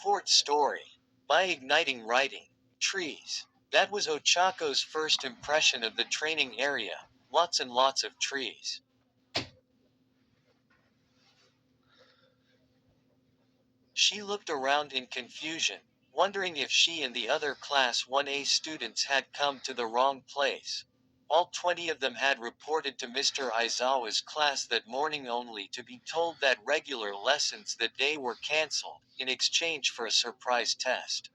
Report story. By igniting writing. Trees. That was Ochako's first impression of the training area. Lots and lots of trees. She looked around in confusion, wondering if she and the other Class 1A students had come to the wrong place. All 20 of them had reported to Mr. Izawa's class that morning only to be told that regular lessons that day were canceled, in exchange for a surprise test.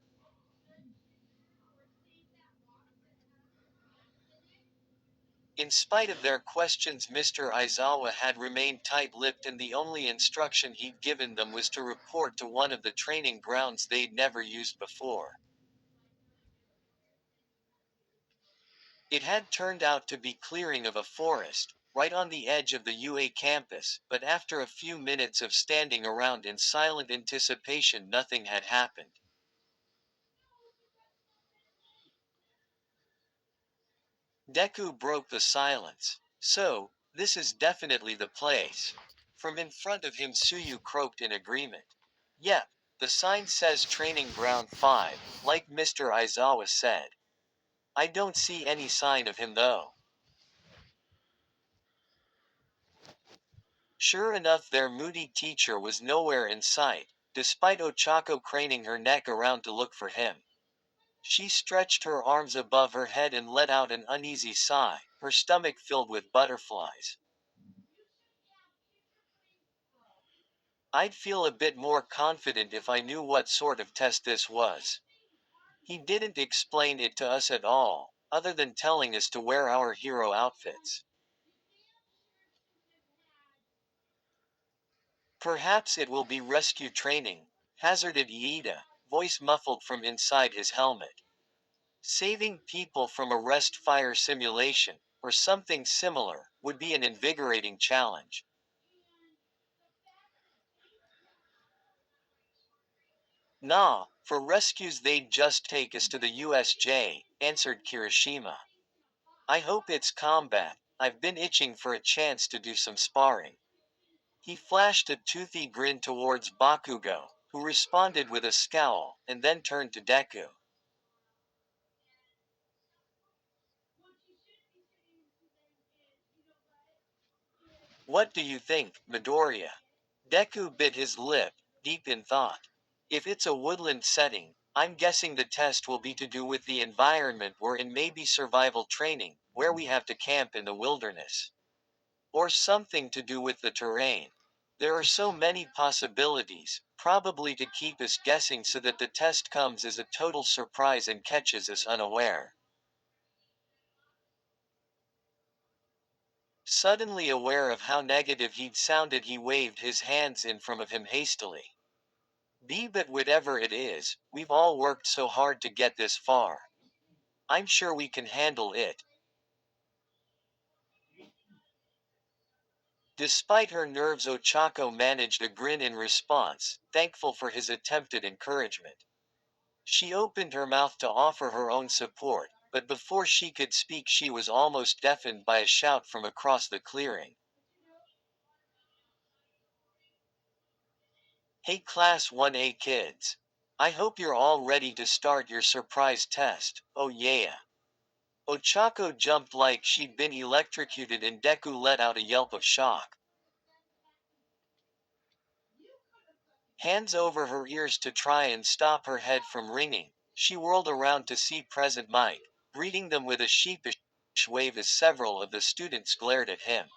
In spite of their questions, Mr. Izawa had remained tight-lipped, and the only instruction he'd given them was to report to one of the training grounds they'd never used before. It had turned out to be clearing of a forest, right on the edge of the UA campus, but after a few minutes of standing around in silent anticipation, nothing had happened. Deku broke the silence. "So, this is definitely the place." From in front of him, Suyu croaked in agreement. "Yep, the sign says Training Ground 5, like Mr. Izawa said. I don't see any sign of him though." Sure enough, their moody teacher was nowhere in sight, despite Ochako craning her neck around to look for him. She stretched her arms above her head and let out an uneasy sigh, her stomach filled with butterflies. "I'd feel a bit more confident if I knew what sort of test this was. He didn't explain it to us at all, other than telling us to wear our hero outfits." "Perhaps it will be rescue training," hazarded Iida, voice muffled from inside his helmet. "Saving people from a rest fire simulation, or something similar, would be an invigorating challenge." "Nah, for rescues they'd just take us to the USJ," answered Kirishima. "I hope it's combat. I've been itching for a chance to do some sparring." He flashed a toothy grin towards Bakugo, who responded with a scowl, and then turned to Deku. "What do you think, Midoriya?" Deku bit his lip, deep in thought. "If it's a woodland setting, I'm guessing the test will be to do with the environment we're in, maybe survival training, where we have to camp in the wilderness. Or something to do with the terrain. There are so many possibilities, probably to keep us guessing so that the test comes as a total surprise and catches us unaware." Suddenly aware of how negative he'd sounded, he waved his hands in front of him hastily. But whatever it is, we've all worked so hard to get this far. I'm sure we can handle it." Despite her nerves, Ochako managed a grin in response, thankful for his attempted encouragement. She opened her mouth to offer her own support, but before she could speak she was almost deafened by a shout from across the clearing. "Hey Class 1A kids. I hope you're all ready to start your surprise test, oh yeah." Ochako jumped like she'd been electrocuted, and Deku let out a yelp of shock. Hands over her ears to try and stop her head from ringing, she whirled around to see Present Mike, greeting them with a sheepish wave as several of the students glared at him.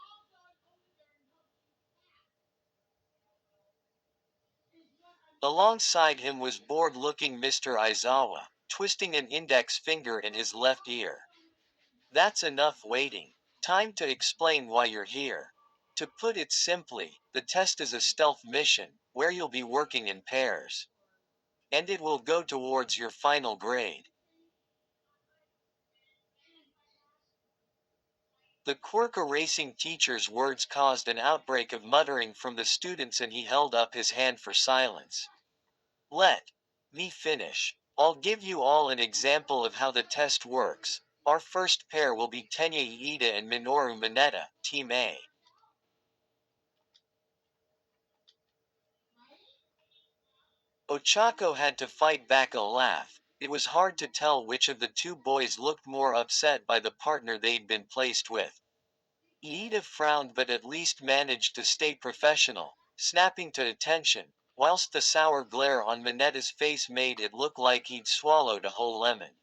Alongside him was bored-looking Mr. Izawa, twisting an index finger in his left ear. "That's enough waiting. Time to explain why you're here. To put it simply, the test is a stealth mission, where you'll be working in pairs. And it will go towards your final grade." The quirk-erasing teacher's words caused an outbreak of muttering from the students, and he held up his hand for silence. "Let me finish. I'll give you all an example of how the test works. Our first pair will be Tenya Iida and Minoru Mineta, Team A. Ochako had to fight back a laugh. It was hard to tell which of the two boys looked more upset by the partner they'd been placed with. Iida frowned but at least managed to stay professional, snapping to attention, whilst the sour glare on Minetta's face made it look like he'd swallowed a whole lemon.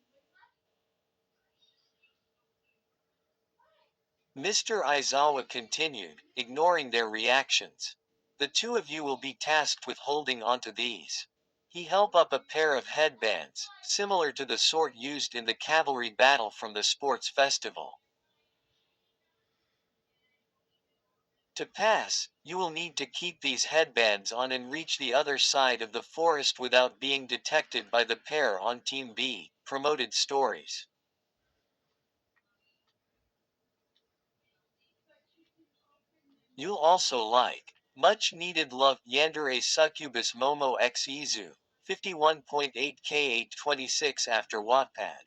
Mr. Aizawa continued, ignoring their reactions. The two of you will be tasked with holding onto these. He held up a pair of headbands, similar to the sort used in the cavalry battle from the sports festival. To pass, you will need to keep these headbands on and reach the other side of the forest without being detected by the pair on Team B, promoted stories. You'll also like much needed love Yandere Succubus Momo X Izu, 51.8 K826 after Wattpad.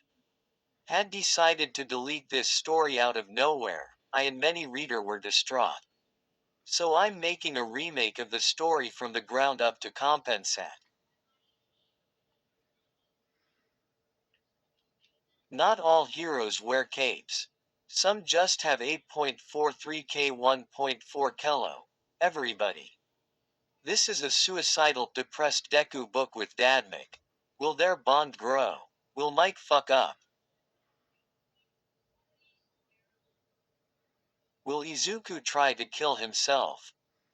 Had decided to delete this story out of nowhere, I and many reader were distraught. So I'm making a remake of the story from the ground up to compensate. Not all heroes wear capes. Some just have 8.43 K 1.4 kilo. Everybody. This is a suicidal, depressed Deku book with Dadmic. Will their bond grow? Will Mike fuck up? Will Izuku try to kill himself?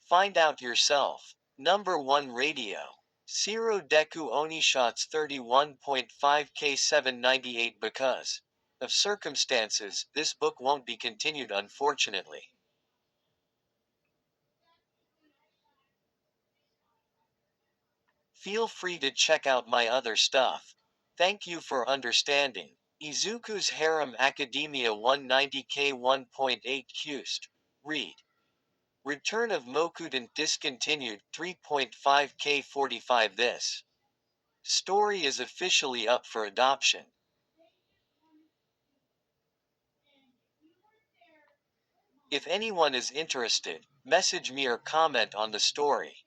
Find out yourself. Number 1 Radio. Zero Deku Onishots 31.5 K798. Because of circumstances, this book won't be continued unfortunately. Feel free to check out my other stuff. Thank you for understanding. Izuku's Harem Academia 190K 1.8 Cust. Read. Return of Mokuden discontinued 3.5K 45. This story is officially up for adoption. If anyone is interested, message me or comment on the story.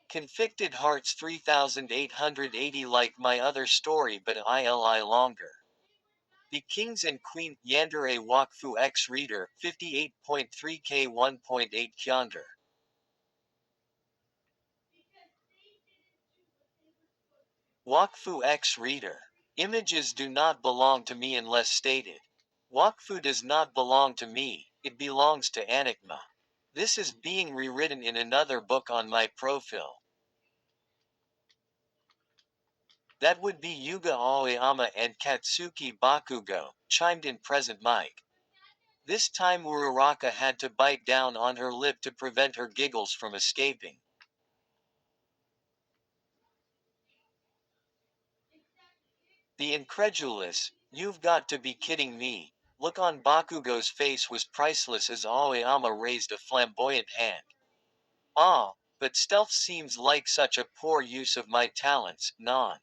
Convicted Hearts 3880 like my other story but ILI longer. The Kings and Queen Yandere Wakfu X Reader 58.3K 1.8 Kyonder. Wakfu X Reader. Images do not belong to me unless stated. Wakfu does not belong to me, it belongs to Enigma. This is being rewritten in another book on my profile. That would be Yuga Aoyama and Katsuki Bakugo, chimed in present Mike. This time Uraraka had to bite down on her lip to prevent her giggles from escaping. The incredulous, you've got to be kidding me, look on Bakugo's face was priceless as Aoyama raised a flamboyant hand. Ah, but stealth seems like such a poor use of my talents, non.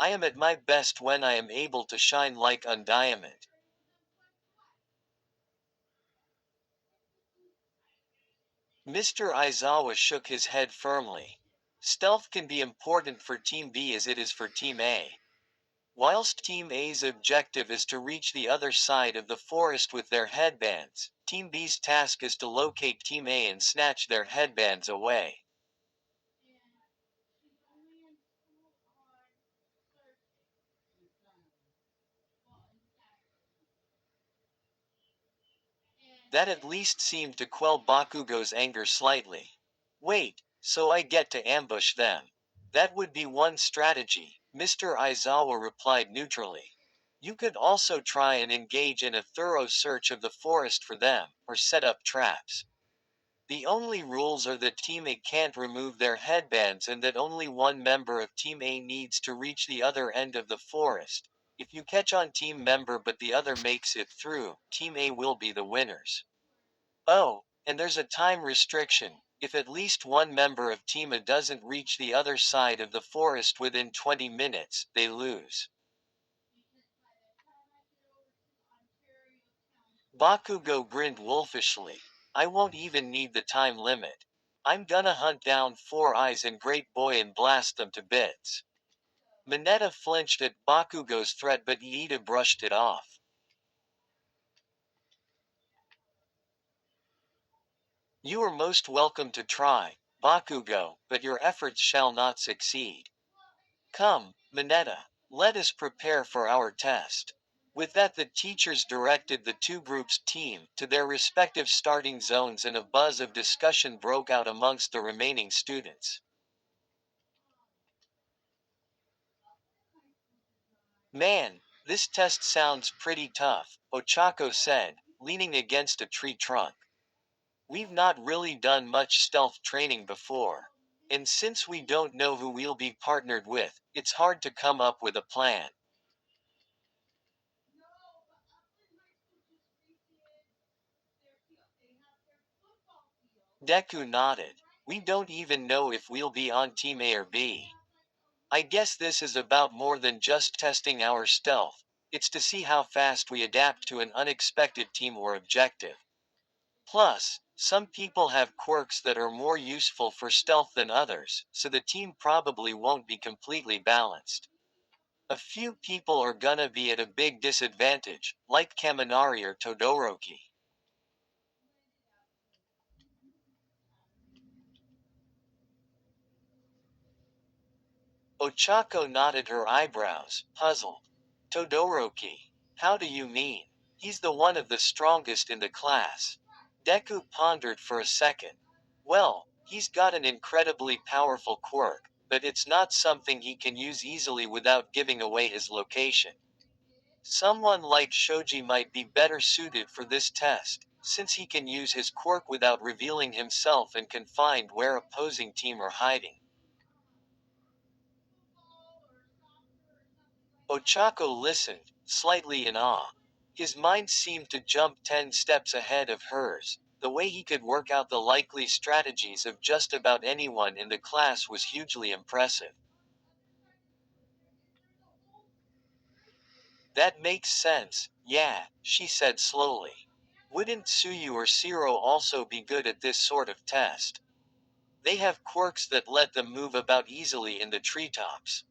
I am at my best when I am able to shine like a diamond. Mr. Aizawa shook his head firmly. Stealth can be important for Team B as it is for Team A. Whilst Team A's objective is to reach the other side of the forest with their headbands, Team B's task is to locate Team A and snatch their headbands away. That at least seemed to quell Bakugo's anger slightly. Wait, so I get to ambush them. That would be one strategy, Mr. Aizawa replied neutrally. You could also try and engage in a thorough search of the forest for them, or set up traps. The only rules are that Team A can't remove their headbands and that only one member of Team A needs to reach the other end of the forest. If you catch on team member but the other makes it through, Team A will be the winners. Oh, and there's a time restriction. If at least one member of Team A doesn't reach the other side of the forest within 20 minutes, they lose. Bakugo grinned wolfishly. I won't even need the time limit. I'm gonna hunt down Four Eyes and Great Boy and blast them to bits. Mineta flinched at Bakugo's threat, but Iida brushed it off. You are most welcome to try, Bakugo, but your efforts shall not succeed. Come, Mineta, let us prepare for our test. With that, the teachers directed the two groups team to their respective starting zones, and a buzz of discussion broke out amongst the remaining students. Man, this test sounds pretty tough, Ochako said, leaning against a tree trunk. We've not really done much stealth training before. And since we don't know who we'll be partnered with, it's hard to come up with a plan. Deku nodded. We don't even know if we'll be on Team A or B. I guess this is about more than just testing our stealth. It's to see how fast we adapt to an unexpected team or objective. Plus, some people have quirks that are more useful for stealth than others, so the team probably won't be completely balanced. A few people are gonna be at a big disadvantage, like Kaminari or Todoroki. Ochako knotted her eyebrows, puzzled. Todoroki. How do you mean? He's the one of the strongest in the class. Deku pondered for a second. Well, he's got an incredibly powerful quirk, but it's not something he can use easily without giving away his location. Someone like Shoji might be better suited for this test, since he can use his quirk without revealing himself and can find where opposing team are hiding. Ochako listened, slightly in awe. His mind seemed to jump 10 steps ahead of hers. The way he could work out the likely strategies of just about anyone in the class was hugely impressive. That makes sense, yeah, she said slowly. Wouldn't Suyu or Siro also be good at this sort of test? They have quirks that let them move about easily in the treetops.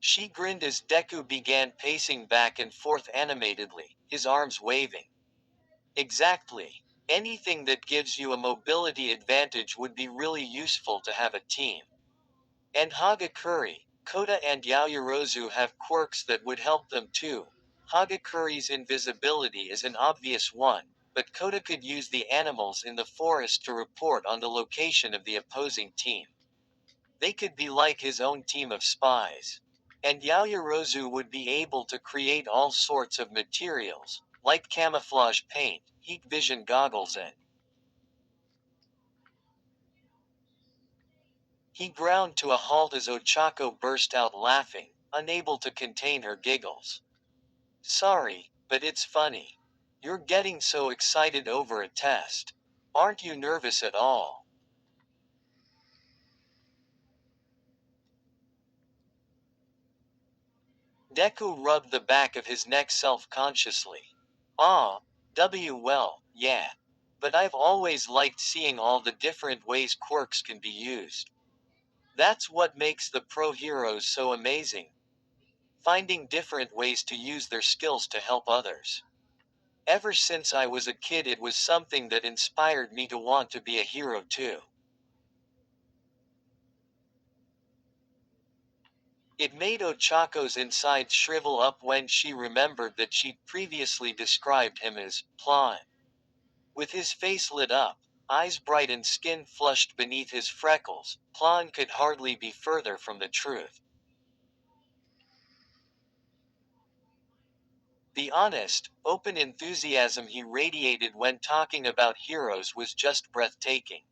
She grinned as Deku began pacing back and forth animatedly, his arms waving. Exactly. Anything that gives you a mobility advantage would be really useful to have a team. And Hagakure, Kota and Yaoyorozu have quirks that would help them too. Hagakure's invisibility is an obvious one, but Kota could use the animals in the forest to report on the location of the opposing team. They could be like his own team of spies. And Yaoyorozu would be able to create all sorts of materials, like camouflage paint, heat vision goggles, and he ground to a halt as Ochako burst out laughing, unable to contain her giggles. Sorry, but it's funny. You're getting so excited over a test. Aren't you nervous at all? Deku rubbed the back of his neck self-consciously. Ah, well, yeah. But I've always liked seeing all the different ways quirks can be used. That's what makes the pro heroes so amazing. Finding different ways to use their skills to help others. Ever since I was a kid, it was something that inspired me to want to be a hero too. It made Ochako's insides shrivel up when she remembered that she'd previously described him as Plon. With his face lit up, eyes bright and skin flushed beneath his freckles, Plon could hardly be further from the truth. The honest, open enthusiasm he radiated when talking about heroes was just breathtaking.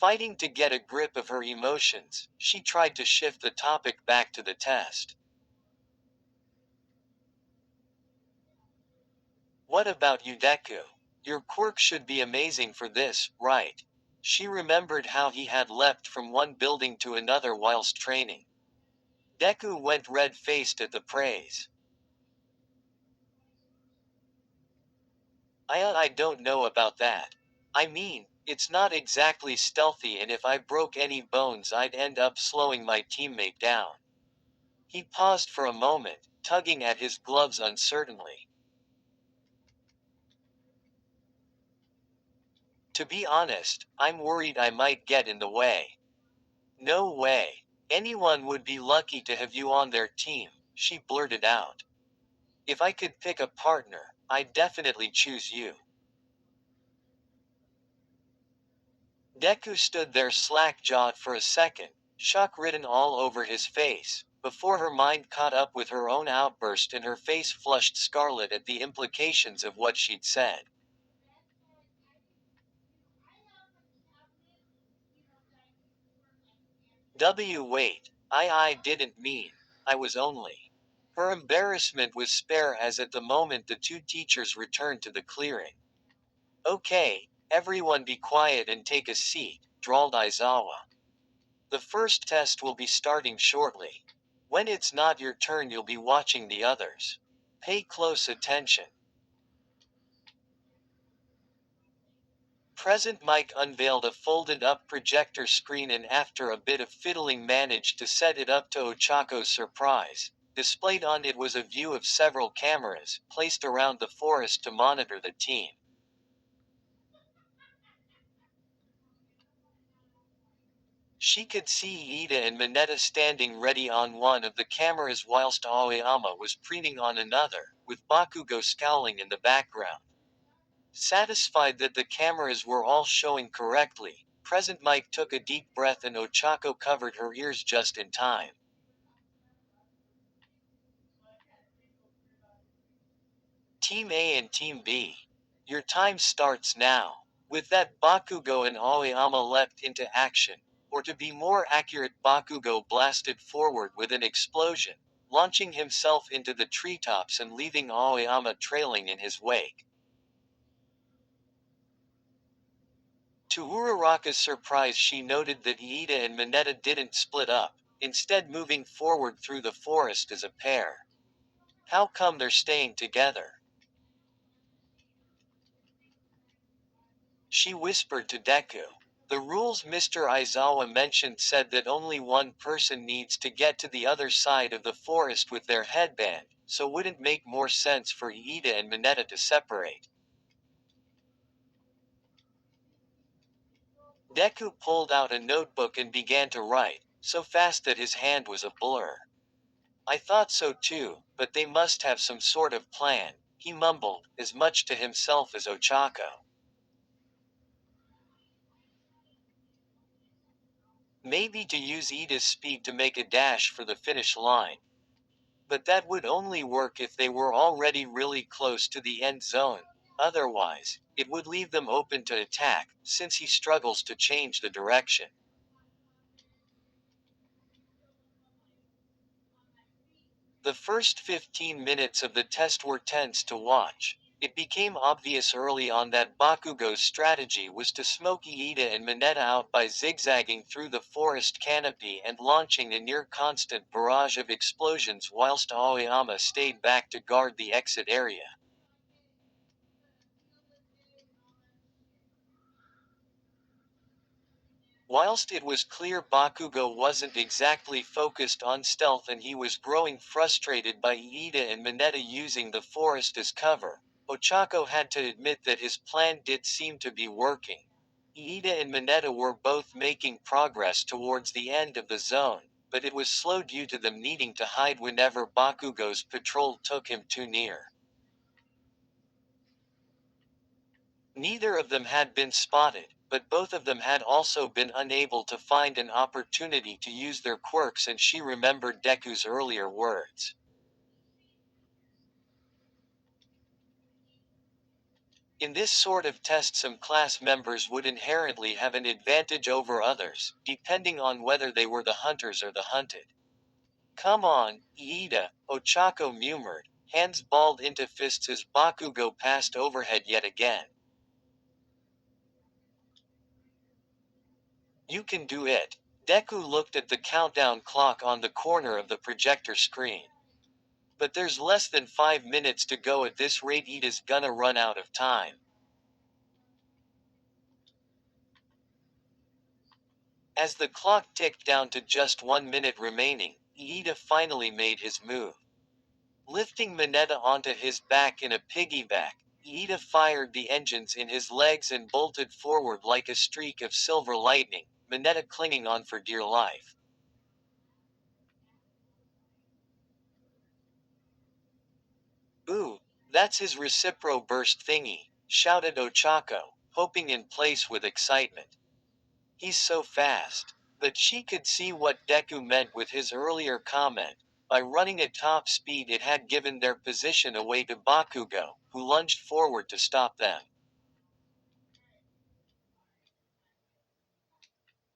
Fighting to get a grip of her emotions, she tried to shift the topic back to the test. What about you, Deku? Your quirk should be amazing for this, right? She remembered how he had leapt from one building to another whilst training. Deku went red-faced at the praise. I don't know about that. I mean, it's not exactly stealthy, and if I broke any bones I'd end up slowing my teammate down. He paused for a moment, tugging at his gloves uncertainly. To be honest, I'm worried I might get in the way. No way. Anyone would be lucky to have you on their team, she blurted out. If I could pick a partner, I'd definitely choose you. Deku stood there slack-jawed for a second, shock written all over his face, before her mind caught up with her own outburst and her face flushed scarlet at the implications of what she'd said. Wait, I didn't mean. I was only. Her embarrassment was spare as at the moment the two teachers returned to the clearing. Okay, everyone be quiet and take a seat, drawled Izawa. The first test will be starting shortly. When it's not your turn, you'll be watching the others. Pay close attention. Present Mike unveiled a folded up projector screen and after a bit of fiddling managed to set it up to Ochako's surprise. Displayed on it was a view of several cameras, placed around the forest to monitor the team. She could see Ida and Mineta standing ready on one of the cameras whilst Aoyama was preening on another, with Bakugo scowling in the background. Satisfied that the cameras were all showing correctly, Present Mike took a deep breath and Ochako covered her ears just in time. Team A and Team B. Your time starts now. With that, Bakugo and Aoyama leapt into action. Or to be more accurate, Bakugo blasted forward with an explosion, launching himself into the treetops and leaving Aoyama trailing in his wake. To Uraraka's surprise, she noted that Iida and Mineta didn't split up, instead moving forward through the forest as a pair. How come they're staying together? She whispered to Deku. The rules Mr. Aizawa mentioned said that only one person needs to get to the other side of the forest with their headband, so wouldn't make more sense for Iida and Mineta to separate. Deku pulled out a notebook and began to write, so fast that his hand was a blur. I thought so too, but they must have some sort of plan, he mumbled, as much to himself as Ochako. Maybe to use Ida's speed to make a dash for the finish line. But that would only work if they were already really close to the end zone. Otherwise, it would leave them open to attack, since he struggles to change the direction. The first 15 minutes of the test were tense to watch. It became obvious early on that Bakugo's strategy was to smoke Iida and Mineta out by zigzagging through the forest canopy and launching a near-constant barrage of explosions whilst Aoyama stayed back to guard the exit area. Whilst it was clear Bakugo wasn't exactly focused on stealth and he was growing frustrated by Iida and Mineta using the forest as cover, Ochako had to admit that his plan did seem to be working. Iida and Mineta were both making progress towards the end of the zone, but it was slow due to them needing to hide whenever Bakugo's patrol took him too near. Neither of them had been spotted, but both of them had also been unable to find an opportunity to use their quirks, and she remembered Deku's earlier words. In this sort of test, some class members would inherently have an advantage over others, depending on whether they were the hunters or the hunted. Come on, Iida, Ochako murmured, hands balled into fists as Bakugo passed overhead yet again. You can do it. Deku looked at the countdown clock on the corner of the projector screen. But there's less than 5 minutes to go at this rate. Ida's gonna run out of time. As the clock ticked down to just 1 minute remaining, Ida finally made his move. Lifting Mineta onto his back in a piggyback, Ida fired the engines in his legs and bolted forward like a streak of silver lightning, Mineta clinging on for dear life. Ooh, that's his recipro burst thingy, shouted Ochako, hoping in place with excitement. He's so fast. But she could see what Deku meant with his earlier comment. By running at top speed, it had given their position away to Bakugo, who lunged forward to stop them.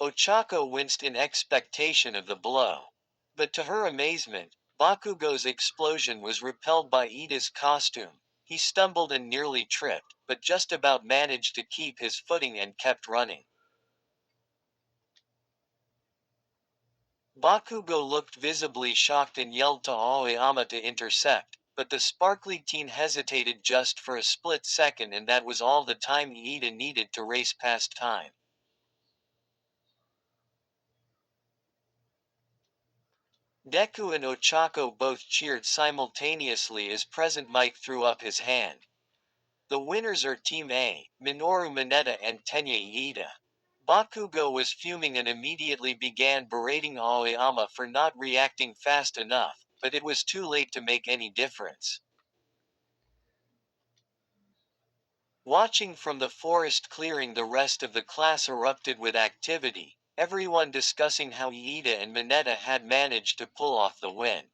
Ochako winced in expectation of the blow. But to her amazement, Bakugo's explosion was repelled by Ida's costume. He stumbled and nearly tripped, but just about managed to keep his footing and kept running. Bakugo looked visibly shocked and yelled to Aoyama to intercept, but the sparkly teen hesitated just for a split second, and that was all the time Ida needed to race past time. Deku and Ochako both cheered simultaneously as Present Mike threw up his hand. The winners are Team A, Minoru Mineta and Tenya Iida. Bakugo was fuming and immediately began berating Aoyama for not reacting fast enough, but it was too late to make any difference. Watching from the forest clearing, the rest of the class erupted with activity, everyone discussing how Iida and Mineta had managed to pull off the win.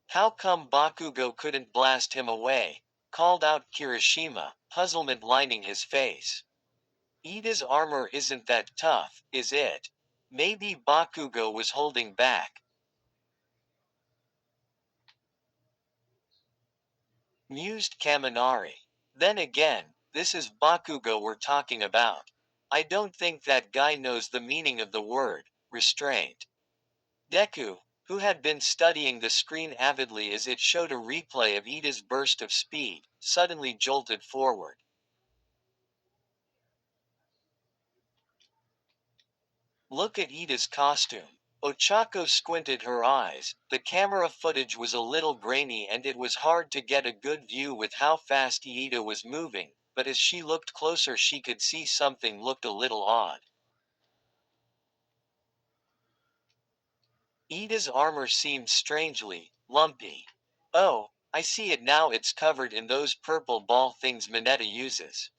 How come Bakugo couldn't blast him away? Called out Kirishima, puzzlement lining his face. Ida's armor isn't that tough, is it? Maybe Bakugo was holding back, mused Kaminari. Then again, this is Bakugo we're talking about. I don't think that guy knows the meaning of the word restraint. Deku, who had been studying the screen avidly as it showed a replay of Ida's burst of speed, suddenly jolted forward. Look at Ida's costume. Ochako squinted her eyes. The camera footage was a little grainy and it was hard to get a good view with how fast Ida was moving, but as she looked closer she could see something looked a little odd. Ida's armor seemed strangely lumpy. Oh, I see it now, it's covered in those purple ball things Mineta uses.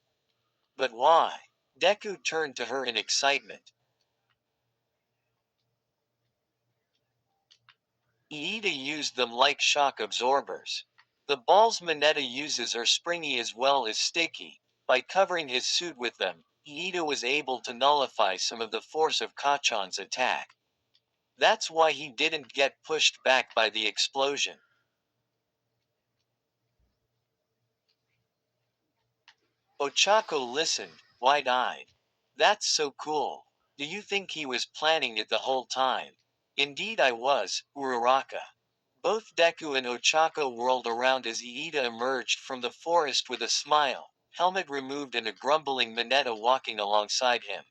But why? Deku turned to her in excitement. Iida used them like shock absorbers. The balls Mineta uses are springy as well as sticky. By covering his suit with them, Iida was able to nullify some of the force of Kachan's attack. That's why he didn't get pushed back by the explosion. Ochako listened, wide-eyed. That's so cool. Do you think he was planning it the whole time? Indeed I was, Uraraka. Both Deku and Ochako whirled around as Iida emerged from the forest with a smile, helmet removed and a grumbling Mineta walking alongside him.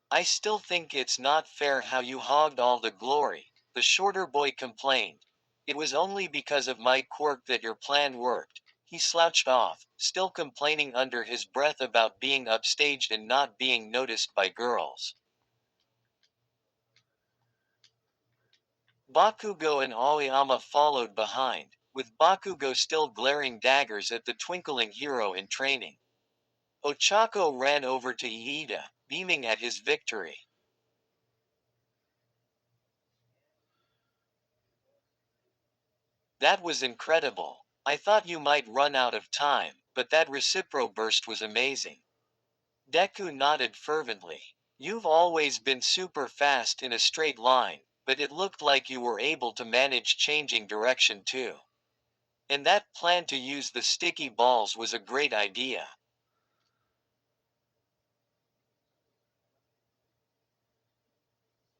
I still think it's not fair how you hogged all the glory, the shorter boy complained. It was only because of my quirk that your plan worked. He slouched off, still complaining under his breath about being upstaged and not being noticed by girls. Bakugo and Aoyama followed behind, with Bakugo still glaring daggers at the twinkling hero in training. Ochako ran over to Iida, beaming at his victory. That was incredible. I thought you might run out of time, but that recipro burst was amazing. Deku nodded fervently. You've always been super fast in a straight line, but it looked like you were able to manage changing direction too. And that plan to use the sticky balls was a great idea.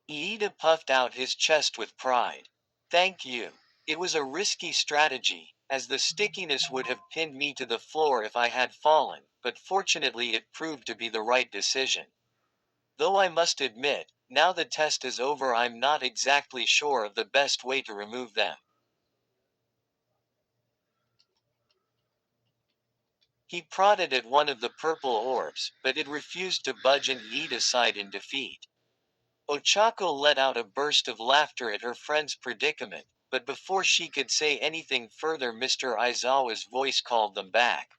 Iida puffed out his chest with pride. Thank you. It was a risky strategy, as the stickiness would have pinned me to the floor if I had fallen, but fortunately it proved to be the right decision. Though I must admit, now the test is over, I'm not exactly sure of the best way to remove them. He prodded at one of the purple orbs, but it refused to budge and Iida sighed in defeat. Ochako let out a burst of laughter at her friend's predicament, but before she could say anything further, Mr. Aizawa's voice called them back.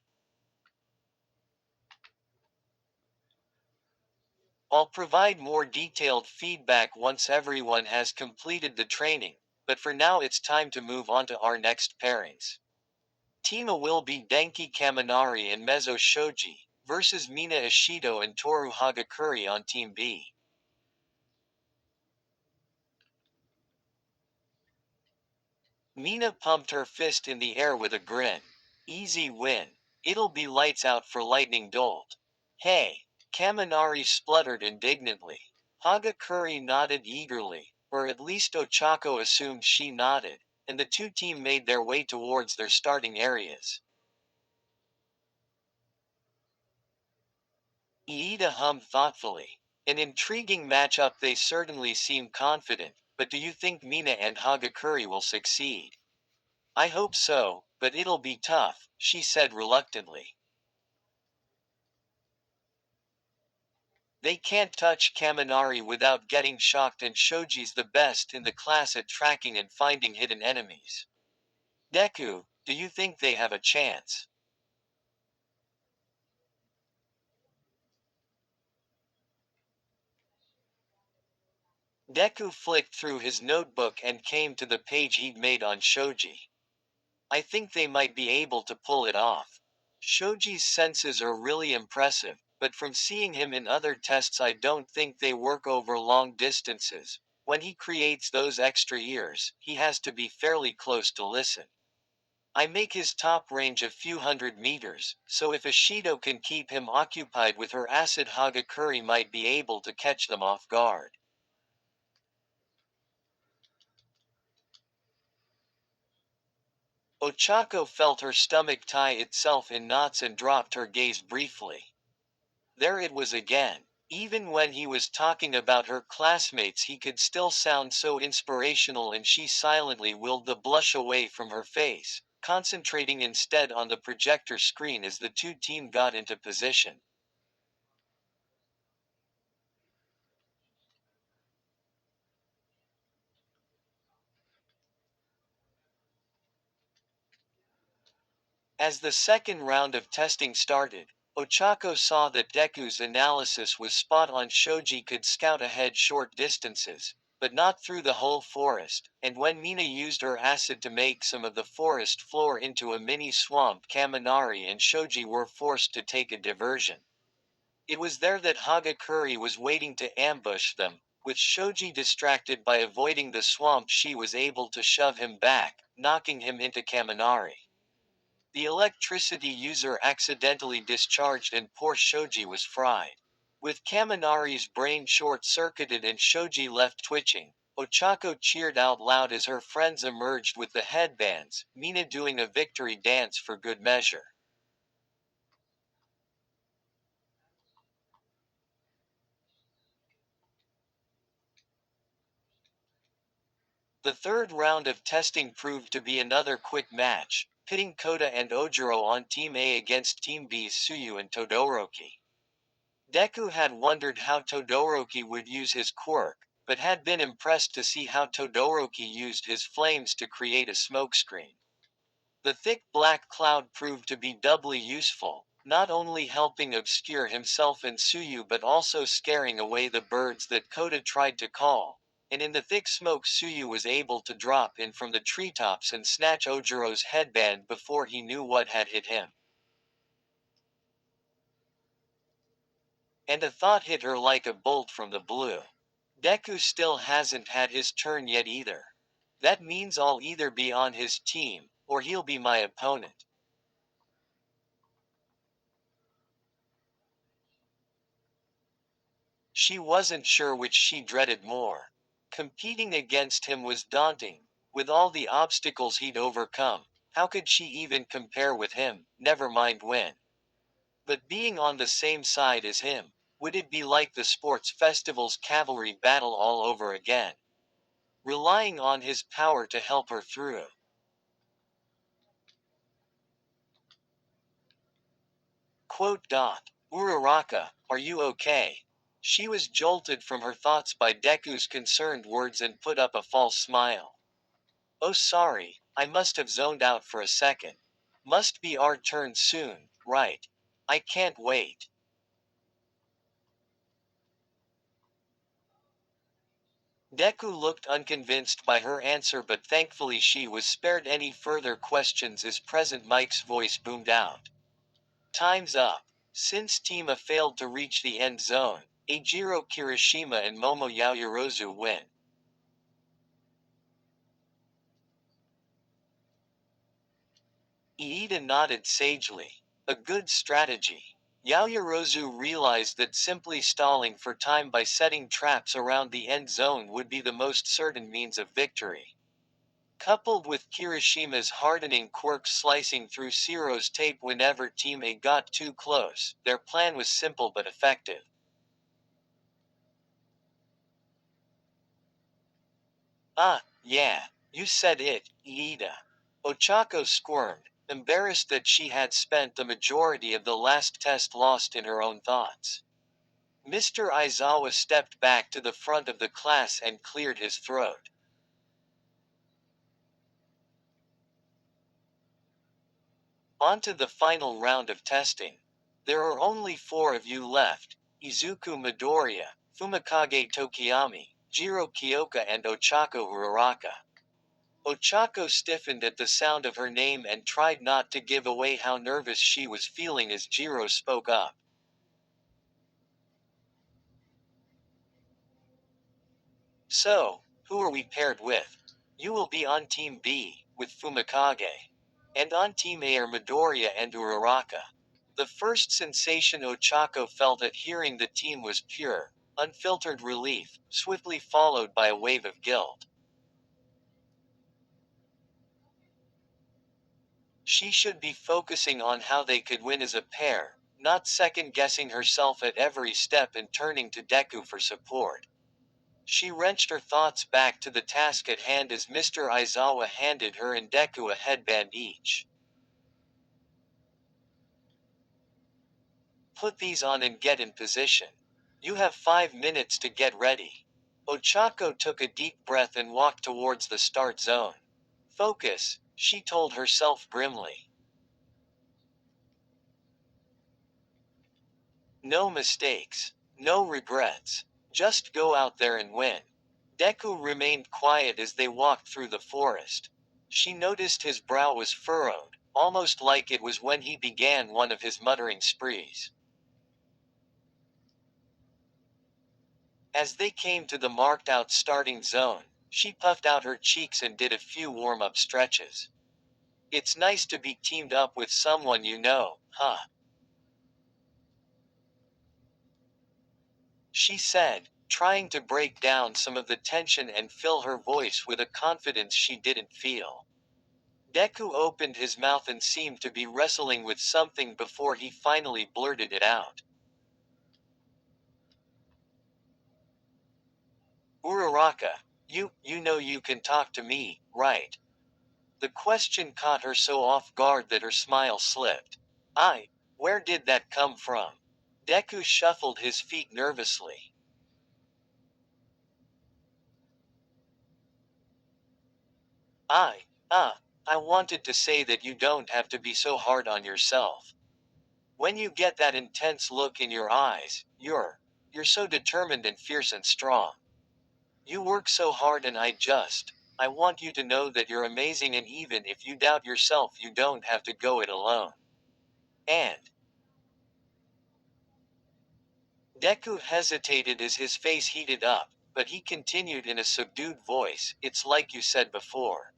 I'll provide more detailed feedback once everyone has completed the training, but for now it's time to move on to our next pairings. Team A will be Denki Kaminari and Mezzo Shoji versus Mina Ishido and Toru Hagakure on Team B. Mina pumped her fist in the air with a grin. Easy win. It'll be lights out for Lightning Dolt. Hey! Kaminari spluttered indignantly. Hagakure nodded eagerly, or at least Ochako assumed she nodded, and the two teams made their way towards their starting areas. Iida hummed thoughtfully. An intriguing matchup, they certainly seem confident, but do you think Mina and Hagakure will succeed? I hope so, but it'll be tough, she said reluctantly. They can't touch Kaminari without getting shocked, and Shoji's the best in the class at tracking and finding hidden enemies. Deku, do you think they have a chance? Deku flicked through his notebook and came to the page he'd made on Shoji. I think they might be able to pull it off. Shoji's senses are really impressive, but from seeing him in other tests, I don't think they work over long distances. When he creates those extra ears, he has to be fairly close to listen. I make his top range a few hundred meters, so if Ishido can keep him occupied with her acid, Hagakure might be able to catch them off guard. Ochako felt her stomach tie itself in knots and dropped her gaze briefly. There it was again. Even when he was talking about her classmates, he could still sound so inspirational, and she silently willed the blush away from her face, concentrating instead on the projector screen as the two teams got into position. As the second round of testing started, Ochako saw that Deku's analysis was spot on. Shoji could scout ahead short distances, but not through the whole forest, and when Mina used her acid to make some of the forest floor into a mini swamp, Kaminari and Shoji were forced to take a diversion. It was there that Hagakure was waiting to ambush them. With Shoji distracted by avoiding the swamp, she was able to shove him back, knocking him into Kaminari. The electricity user accidentally discharged and poor Shoji was fried. With Kaminari's brain short-circuited and Shoji left twitching, Ochako cheered out loud as her friends emerged with the headbands, Mina doing a victory dance for good measure. The third round of testing proved to be another quick match, pitting Kota and Ojiro on Team A against Team B's Suyu and Todoroki. Deku had wondered how Todoroki would use his quirk, but had been impressed to see how Todoroki used his flames to create a smokescreen. The thick black cloud proved to be doubly useful, not only helping obscure himself and Suyu but also scaring away the birds that Kota tried to call. And in the thick smoke, Suyu was able to drop in from the treetops and snatch Ojiro's headband before he knew what had hit him. And a thought hit her like a bolt from the blue. Deku still hasn't had his turn yet either. That means I'll either be on his team, or he'll be my opponent. She wasn't sure which she dreaded more. Competing against him was daunting. With all the obstacles he'd overcome, how could she even compare with him, never mind win? But being on the same side as him, would it be like the sports festival's cavalry battle all over again? Relying on his power to help her through. Quote dot. Uraraka, are you okay? She was jolted from her thoughts by Deku's concerned words and put up a false smile. Oh sorry, I must have zoned out for a second. Must be our turn soon, right? I can't wait. Deku looked unconvinced by her answer, but thankfully she was spared any further questions as President Mike's voice boomed out. Time's up. Since Team A failed to reach the end zone, Eijiro Kirishima and Momo Yaoyorozu win. Iida nodded sagely. A good strategy. Yaoyorozu realized that simply stalling for time by setting traps around the end zone would be the most certain means of victory. Coupled with Kirishima's hardening quirk slicing through Zero's tape whenever Team A got too close, their plan was simple but effective. Ah, yeah, you said it, Iida. Ochako squirmed, embarrassed that she had spent the majority of the last test lost in her own thoughts. Mr. Aizawa stepped back to the front of the class and cleared his throat. On to the final round of testing. There are only 4 of you left: Izuku Midoriya, Fumikage Tokiyami, Jiro Kyoka, and Ochako Uraraka. Ochako stiffened at the sound of her name and tried not to give away how nervous she was feeling as Jiro spoke up. So, who are we paired with? You will be on Team B, with Fumikage. And on Team A are Midoriya and Uraraka. The first sensation Ochako felt at hearing the team was pure, unfiltered relief, swiftly followed by a wave of guilt. She should be focusing on how they could win as a pair, not second guessing herself at every step and turning to Deku for support. She wrenched her thoughts back to the task at hand as Mr. Aizawa handed her and Deku a headband each. Put these on and get in position. You have 5 minutes to get ready. Ochako took a deep breath and walked towards the start zone. Focus, she told herself grimly. No mistakes. No regrets. Just go out there and win. Deku remained quiet as they walked through the forest. She noticed his brow was furrowed, almost like it was when he began one of his muttering sprees. As they came to the marked out starting zone, she puffed out her cheeks and did a few warm up stretches. It's nice to be teamed up with someone you know, huh? She said, trying to break down some of the tension and fill her voice with a confidence she didn't feel. Deku opened his mouth and seemed to be wrestling with something before he finally blurted it out. Uraraka, you know you can talk to me, right? The question caught her so off guard that her smile slipped. Where did that come from? Deku shuffled his feet nervously. I, I wanted to say that you don't have to be so hard on yourself. When you get that intense look in your eyes, you're so determined and fierce and strong. You work so hard and I want you to know that you're amazing, and even if you doubt yourself, you don't have to go it alone. And Deku hesitated as his face heated up, but he continued in a subdued voice, it's like you said before.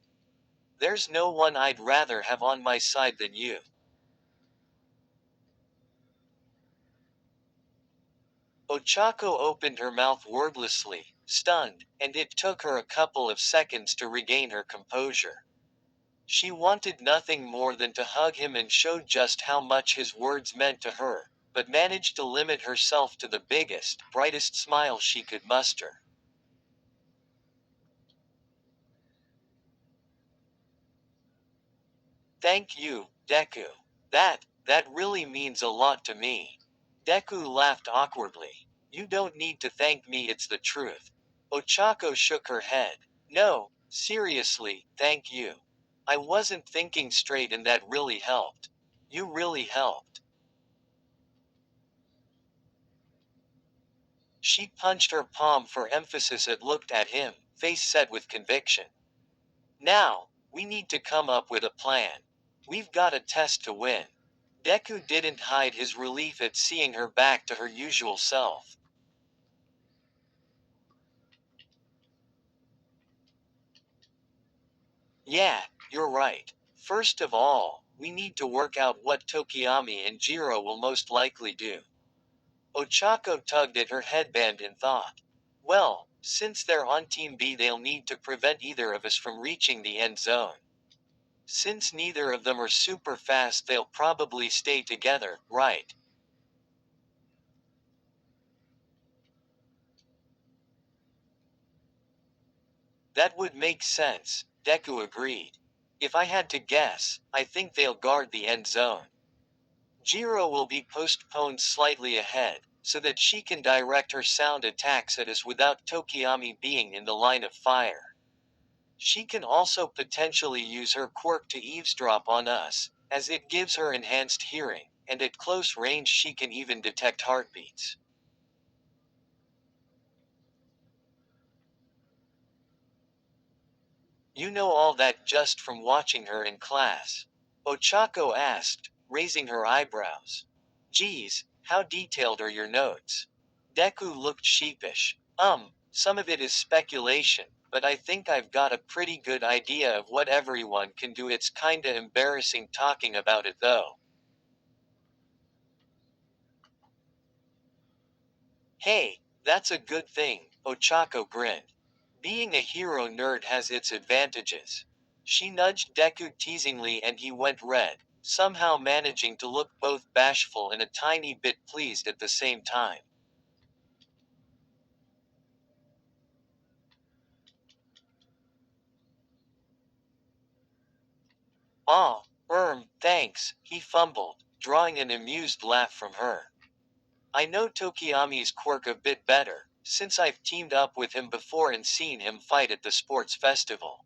There's no one I'd rather have on my side than you. Ochako opened her mouth wordlessly, stunned, and it took her a couple of seconds to regain her composure. She wanted nothing more than to hug him and show just how much his words meant to her, but managed to limit herself to the biggest, brightest smile she could muster. Thank you, Deku. That really means a lot to me. Deku laughed awkwardly. You don't need to thank me, it's the truth. Ochako shook her head. No, seriously, thank you. I wasn't thinking straight and that really helped. You really helped. She punched her palm for emphasis and looked at him, face set with conviction. Now, we need to come up with a plan. We've got a test to win. Deku didn't hide his relief at seeing her back to her usual self. Yeah, you're right. First of all, we need to work out what Tokiyami and Jiro will most likely do. Ochako tugged at her headband in thought. Well, since they're on Team B, they'll need to prevent either of us from reaching the end zone. Since neither of them are super fast, they'll probably stay together, right? That would make sense, Deku agreed. If I had to guess, I think they'll guard the end zone. Jiro will be postponed slightly ahead, so that she can direct her sound attacks at us without Tokiyami being in the line of fire. She can also potentially use her quirk to eavesdrop on us, as it gives her enhanced hearing, and at close range she can even detect heartbeats. You know all that just from watching her in class? Ochako asked, raising her eyebrows. Geez, how detailed are your notes? Deku looked sheepish. Some of it is speculation, but I think I've got a pretty good idea of what everyone can do. It's kinda embarrassing talking about it though. Hey, that's a good thing, Ochako grinned. Being a hero nerd has its advantages. She nudged Deku teasingly and he went red, somehow managing to look both bashful and a tiny bit pleased at the same time. Aw, thanks, he fumbled, drawing an amused laugh from her. I know Tokiyami's quirk a bit better, since I've teamed up with him before and seen him fight at the sports festival.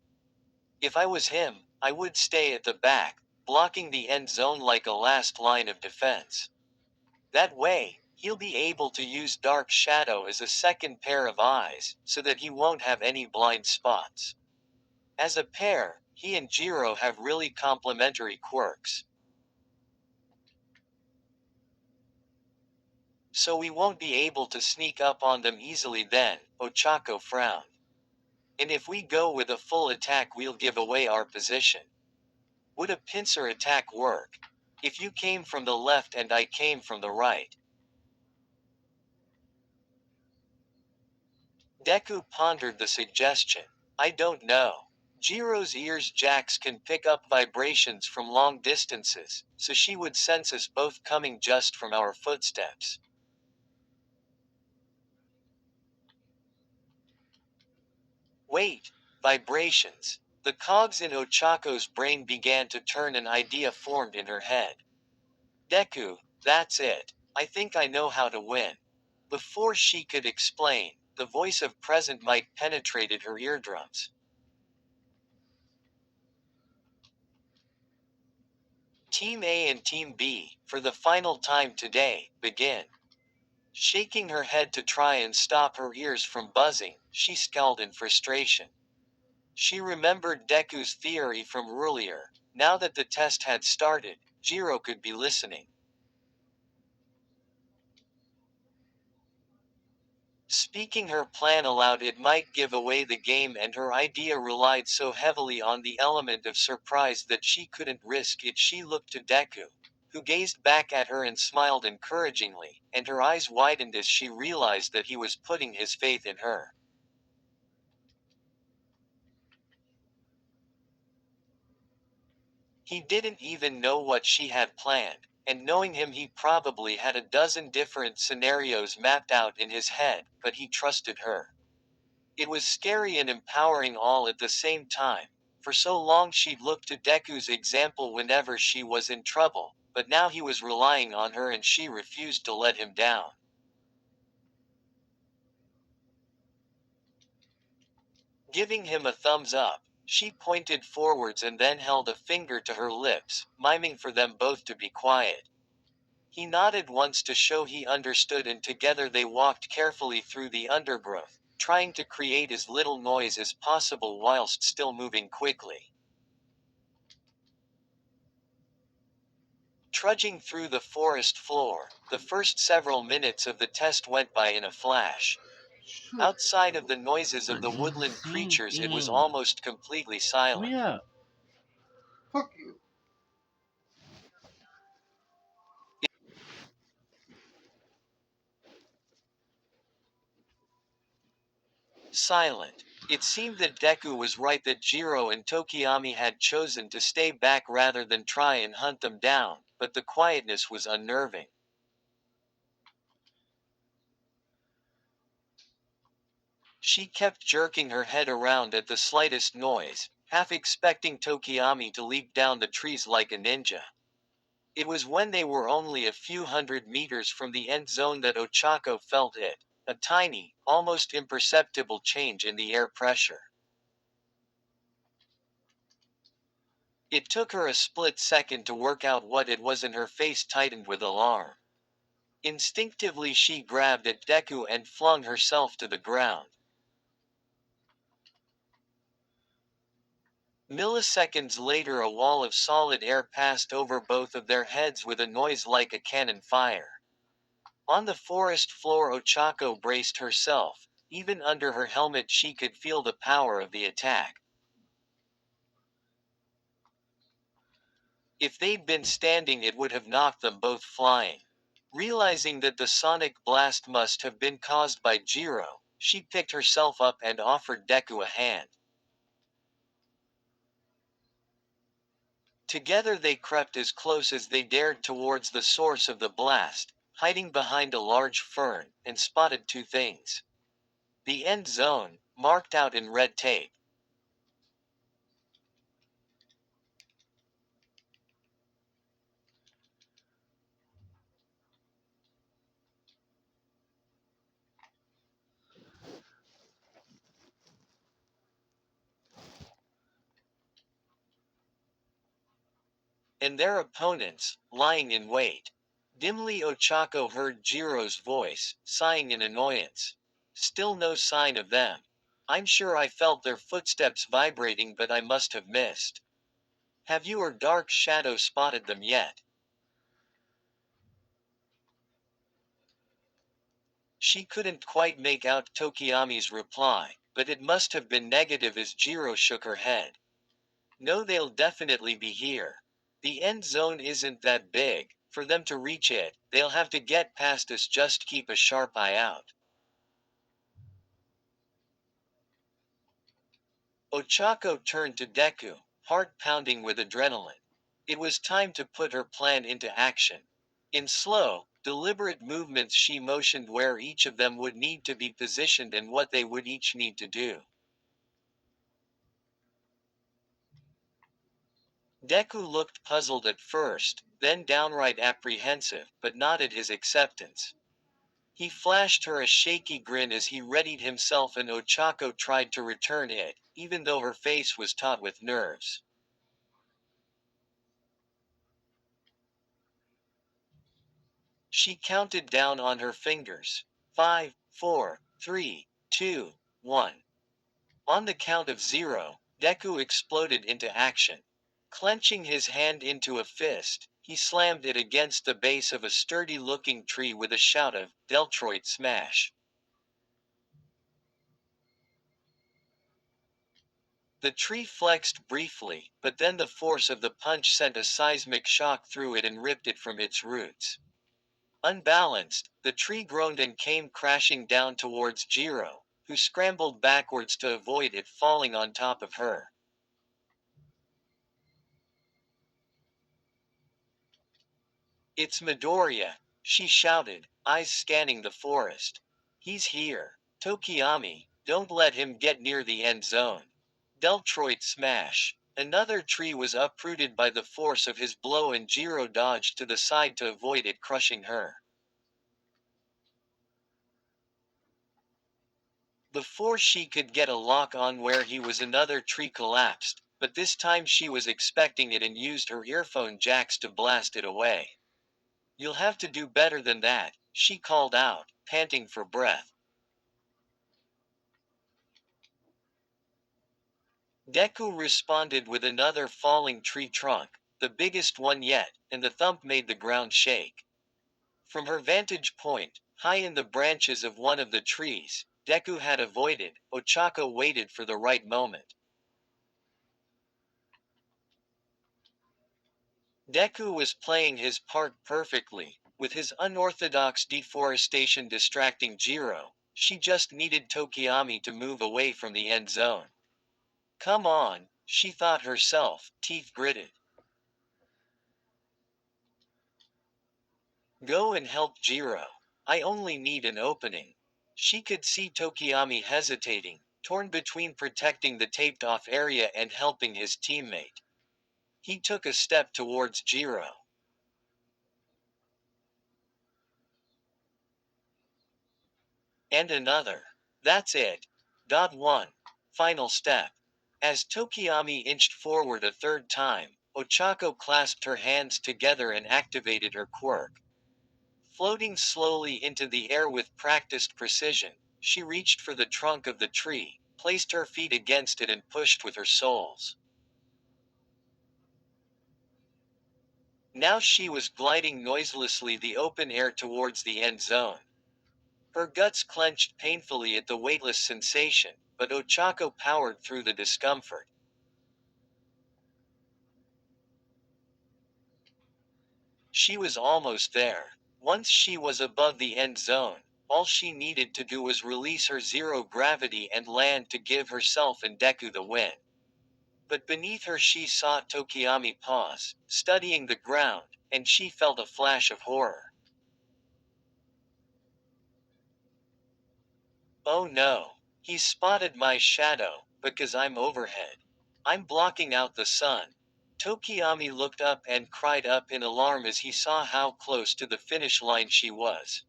If I was him, I would stay at the back, blocking the end zone like a last line of defense. That way, he'll be able to use Dark Shadow as a second pair of eyes, so that he won't have any blind spots. As a pair, he and Jiro have really complementary quirks. So we won't be able to sneak up on them easily then, Ochako frowned. And if we go with a full attack, we'll give away our position. Would a pincer attack work? If you came from the left and I came from the right. Deku pondered the suggestion. I don't know. Jiro's ears jacks can pick up vibrations from long distances, so she would sense us both coming just from our footsteps. Wait, vibrations. The cogs in Ochako's brain began to turn. An idea formed in her head. Deku, that's it. I think I know how to win. Before she could explain, the voice of Present Might penetrated her eardrums. Team A and Team B, for the final time today, begin. Shaking her head to try and stop her ears from buzzing, she scowled in frustration. She remembered Deku's theory from earlier. Now that the test had started, Jiro could be listening. Speaking her plan aloud it might give away the game, and her idea relied so heavily on the element of surprise that she couldn't risk it. She looked to Deku, who gazed back at her and smiled encouragingly, and her eyes widened as she realized that he was putting his faith in her. He didn't even know what she had planned, and knowing him he probably had a dozen different scenarios mapped out in his head, but he trusted her. It was scary and empowering all at the same time. For so long she'd looked to Deku's example whenever she was in trouble, but now he was relying on her and she refused to let him down. Giving him a thumbs up, she pointed forwards and then held a finger to her lips, miming for them both to be quiet. He nodded once to show he understood, and together they walked carefully through the undergrowth, trying to create as little noise as possible whilst still moving quickly. Trudging through the forest floor, the first several minutes of the test went by in a flash. Shoot. Outside of the noises of The the woodland same creatures, it was thing. almost completely Oh silent. yeah. Fuck you. Silent. It seemed that Deku was right, that Jiro and Tokiyami had chosen to stay back rather than try and hunt them down, but the quietness was unnerving. She kept jerking her head around at the slightest noise, half expecting Tokiyami to leap down the trees like a ninja. It was when they were only a few hundred meters from the end zone that Ochako felt it, a tiny, almost imperceptible change in the air pressure. It took her a split second to work out what it was, and her face tightened with alarm. Instinctively she grabbed at Deku and flung herself to the ground. Milliseconds later a wall of solid air passed over both of their heads with a noise like a cannon fire. On the forest floor Ochako braced herself. Even under her helmet she could feel the power of the attack. If they'd been standing it would have knocked them both flying. Realizing that the sonic blast must have been caused by Jiro, she picked herself up and offered Deku a hand. Together they crept as close as they dared towards the source of the blast, hiding behind a large fern, and spotted two things. The end zone, marked out in red tape. And their opponents, lying in wait. Dimly Ochako heard Jiro's voice, sighing in annoyance. Still no sign of them. I'm sure I felt their footsteps vibrating, but I must have missed. Have you or Dark Shadow spotted them yet? She couldn't quite make out Tokiyami's reply, but it must have been negative as Jiro shook her head. No, they'll definitely be here. The end zone isn't that big. For them to reach it, they'll have to get past us. Just keep a sharp eye out. Ochako turned to Deku, heart pounding with adrenaline. It was time to put her plan into action. In slow, deliberate movements she motioned where each of them would need to be positioned and what they would each need to do. Deku looked puzzled at first, then downright apprehensive, but nodded his acceptance. He flashed her a shaky grin as he readied himself, and Ochako tried to return it, even though her face was taut with nerves. She counted down on her fingers. 5, 4, 3, 2, 1. On the count of 0, Deku exploded into action. Clenching his hand into a fist, he slammed it against the base of a sturdy-looking tree with a shout of Deltroit smash. The tree flexed briefly, but then the force of the punch sent a seismic shock through it and ripped it from its roots. Unbalanced, the tree groaned and came crashing down towards Jiro, who scrambled backwards to avoid it falling on top of her. It's Midoriya, she shouted, eyes scanning the forest. He's here. Tokiyami, don't let him get near the end zone. Deltroit smash. Another tree was uprooted by the force of his blow and Jiro dodged to the side to avoid it crushing her. Before she could get a lock on where he was, another tree collapsed, but this time she was expecting it and used her earphone jacks to blast it away. You'll have to do better than that, she called out, panting for breath. Deku responded with another falling tree trunk, the biggest one yet, and the thump made the ground shake. From her vantage point, high in the branches of one of the trees, Deku had avoided, Ochako waited for the right moment. Deku was playing his part perfectly, with his unorthodox deforestation distracting Jiro. She just needed Tokiyami to move away from the end zone. Come on, she thought herself, teeth gritted. Go and help Jiro. I only need an opening. She could see Tokiyami hesitating, torn between protecting the taped off area and helping his teammate. He took a step towards Jiro. And another. That's it. Dot 1. Final step. As Tokiyami inched forward a third time, Ochako clasped her hands together and activated her quirk. Floating slowly into the air with practiced precision, she reached for the trunk of the tree, placed her feet against it and pushed with her soles. Now she was gliding noiselessly the open air towards the end zone. Her guts clenched painfully at the weightless sensation, but Ochako powered through the discomfort. She was almost there. Once she was above the end zone, all she needed to do was release her zero gravity and land to give herself and Deku the win. But beneath her she saw Tokiyami pause, studying the ground, and she felt a flash of horror. Oh no! He's spotted my shadow, because I'm overhead. I'm blocking out the sun. Tokiyami looked up and cried up in alarm as he saw how close to the finish line she was.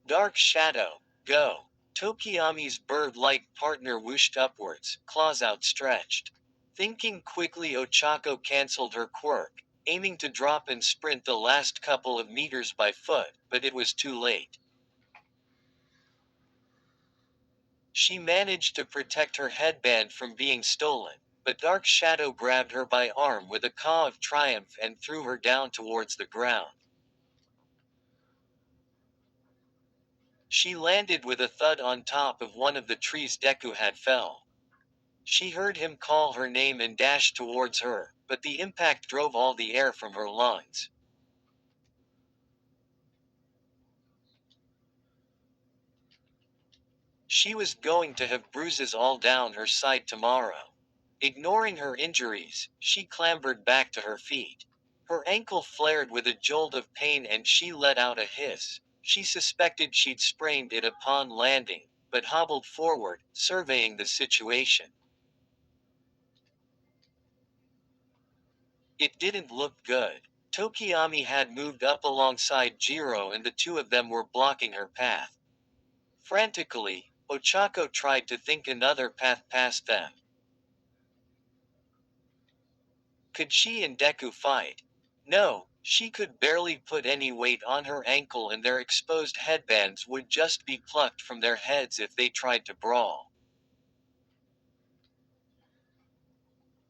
Dark Shadow, go! Tokiyami's bird-like partner whooshed upwards, claws outstretched. Thinking quickly, Ochako cancelled her quirk, aiming to drop and sprint the last couple of meters by foot, but it was too late. She managed to protect her headband from being stolen, but Dark Shadow grabbed her by arm with a caw of triumph and threw her down towards the ground. She landed with a thud on top of one of the trees Deku had felled. She heard him call her name and dashed towards her, but the impact drove all the air from her lungs. She was going to have bruises all down her side tomorrow. Ignoring her injuries, she clambered back to her feet. Her ankle flared with a jolt of pain and she let out a hiss. She suspected she'd sprained it upon landing, but hobbled forward, surveying the situation. It didn't look good. Tokiyami had moved up alongside Jiro and the two of them were blocking her path. Frantically, Ochako tried to think another path past them. Could she and Deku fight? No, she could barely put any weight on her ankle and their exposed headbands would just be plucked from their heads if they tried to brawl.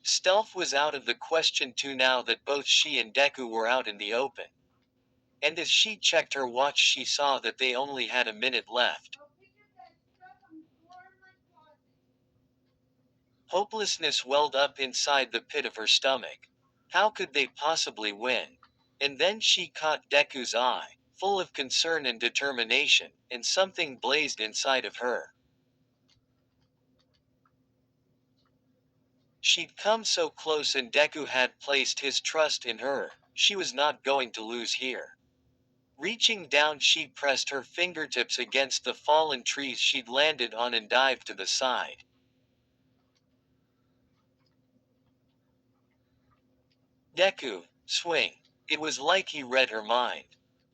Stealth was out of the question too now that both she and Deku were out in the open. And as she checked her watch she saw that they only had a minute left. Hopelessness welled up inside the pit of her stomach. How could they possibly win? And then she caught Deku's eye, full of concern and determination, and something blazed inside of her. She'd come so close and Deku had placed his trust in her. She was not going to lose here. Reaching down, she pressed her fingertips against the fallen trees she'd landed on and dived to the side. Deku, swing. It was like he read her mind.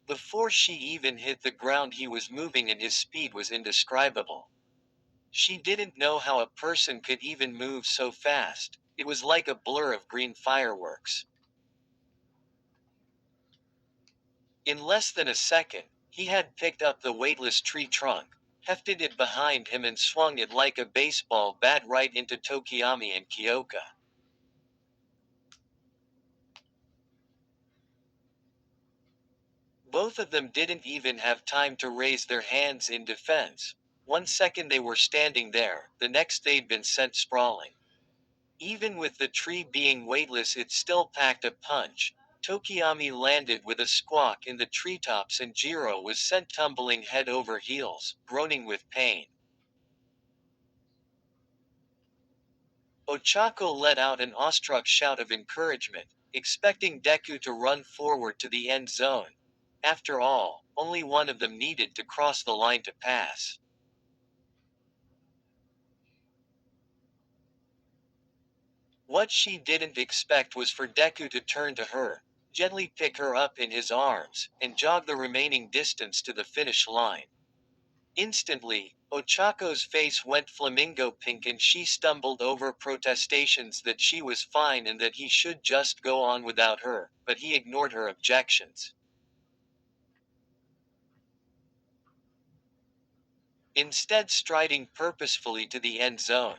Before she even hit the ground, he was moving and his speed was indescribable. She didn't know how a person could even move so fast. It was like a blur of green fireworks. In less than a second, he had picked up the weightless tree trunk, hefted it behind him and swung it like a baseball bat right into Tokiyami and Kyoka. Both of them didn't even have time to raise their hands in defense. 1 second they were standing there, the next they'd been sent sprawling. Even with the tree being weightless, it still packed a punch. Tokiyami landed with a squawk in the treetops and Jiro was sent tumbling head over heels, groaning with pain. Ochako let out an awestruck shout of encouragement, expecting Deku to run forward to the end zone. After all, only one of them needed to cross the line to pass. What she didn't expect was for Deku to turn to her, gently pick her up in his arms, and jog the remaining distance to the finish line. Instantly, Ochako's face went flamingo pink and she stumbled over protestations that she was fine and that he should just go on without her, but he ignored her objections. Instead, striding purposefully to the end zone.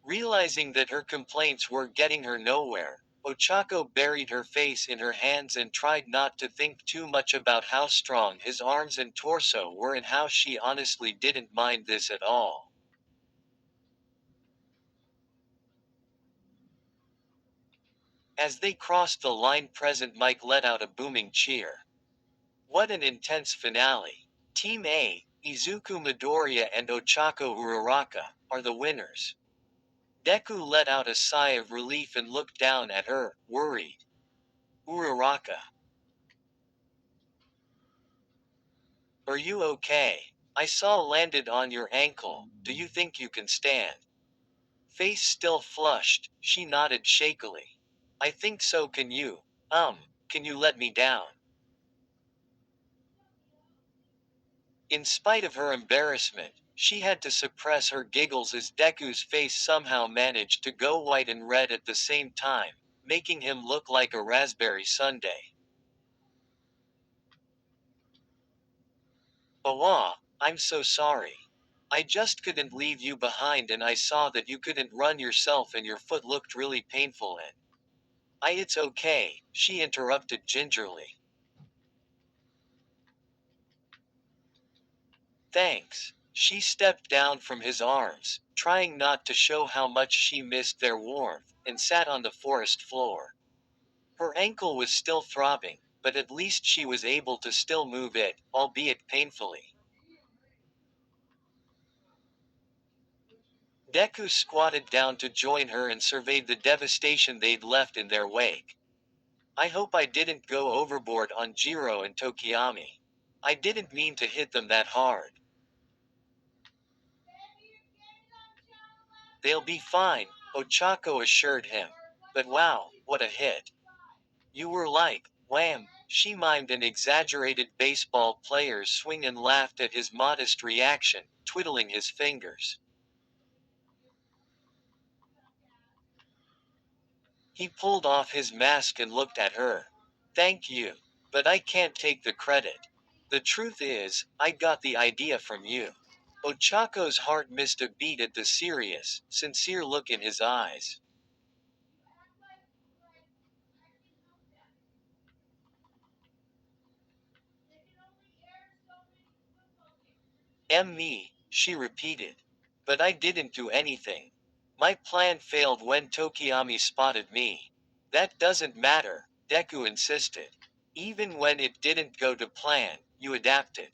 Realizing that her complaints were getting her nowhere, Ochako buried her face in her hands and tried not to think too much about how strong his arms and torso were and how she honestly didn't mind this at all. As they crossed the line, Present Mike let out a booming cheer. What an intense finale! Team A, Izuku Midoriya and Ochako Uraraka, are the winners. Deku let out a sigh of relief and looked down at her, worried. Uraraka, are you okay? I saw landed on your ankle, do you think you can stand? Face still flushed, she nodded shakily. I think so, can you? Can you let me down? In spite of her embarrassment, she had to suppress her giggles as Deku's face somehow managed to go white and red at the same time, making him look like a raspberry sundae. Awa, I'm so sorry. I just couldn't leave you behind and I saw that you couldn't run yourself and your foot looked really painful and. It's okay, she interrupted gingerly. Thanks. She stepped down from his arms, trying not to show how much she missed their warmth, and sat on the forest floor. Her ankle was still throbbing, but at least she was able to still move it, albeit painfully. Deku squatted down to join her and surveyed the devastation they'd left in their wake. I hope I didn't go overboard on Jiro and Tokiyami. I didn't mean to hit them that hard. They'll be fine, Ochako assured him. But wow, what a hit. You were like, wham, she mimed an exaggerated baseball player's swing and laughed at his modest reaction, twiddling his fingers. He pulled off his mask and looked at her. Thank you. But I can't take the credit. The truth is, I got the idea from you. Ochako's heart missed a beat at the serious, sincere look in his eyes. Me, she repeated. But I didn't do anything. My plan failed when Tokiyami spotted me. That doesn't matter, Deku insisted. Even when it didn't go to plan, you adapted.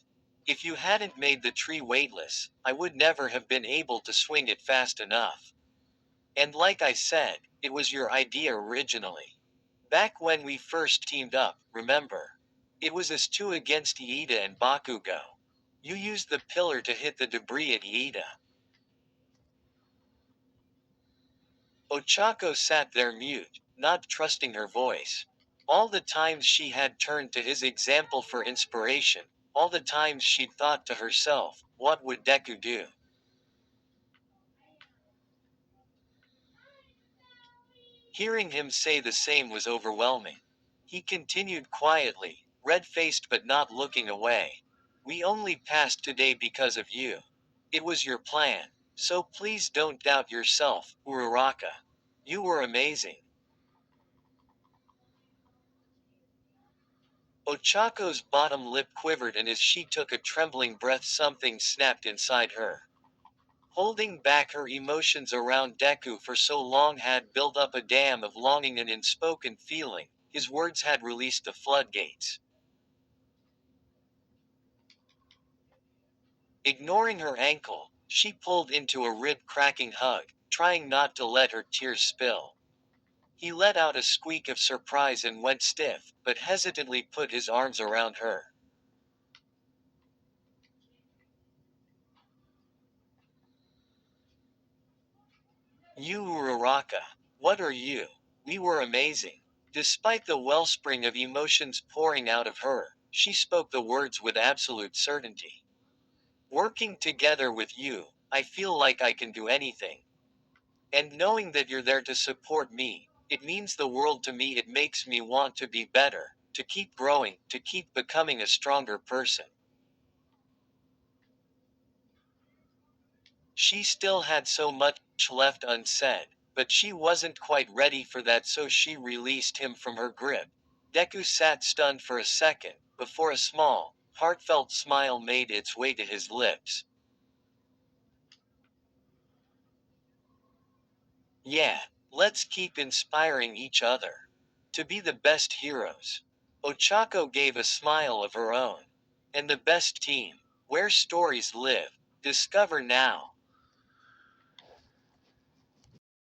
If you hadn't made the tree weightless, I would never have been able to swing it fast enough. And like I said, it was your idea originally. Back when we first teamed up, remember? It was us two against Iida and Bakugo. You used the pillar to hit the debris at Iida. Ochako sat there mute, not trusting her voice. All the times she had turned to his example for inspiration, all the times she'd thought to herself, what would Deku do? Hearing him say the same was overwhelming. He continued quietly, red-faced but not looking away. We only passed today because of you. It was your plan. So please don't doubt yourself, Uraraka. You were amazing. Ochako's bottom lip quivered, and as she took a trembling breath something snapped inside her. Holding back her emotions around Deku for so long had built up a dam of longing and unspoken feeling. His words had released the floodgates. Ignoring her ankle, she pulled into a rib-cracking hug, trying not to let her tears spill. He let out a squeak of surprise and went stiff, but hesitantly put his arms around her. You Uraraka. What are you? We were amazing. Despite the wellspring of emotions pouring out of her, she spoke the words with absolute certainty. Working together with you, I feel like I can do anything. And knowing that you're there to support me, it means the world to me. It makes me want to be better, to keep growing, to keep becoming a stronger person. She still had so much left unsaid, but she wasn't quite ready for that, so she released him from her grip. Deku sat stunned for a second, before a small, heartfelt smile made its way to his lips. Yeah, let's keep inspiring each other. To be the best heroes. Ochako gave a smile of her own. And the best team. Where stories live. Discover now.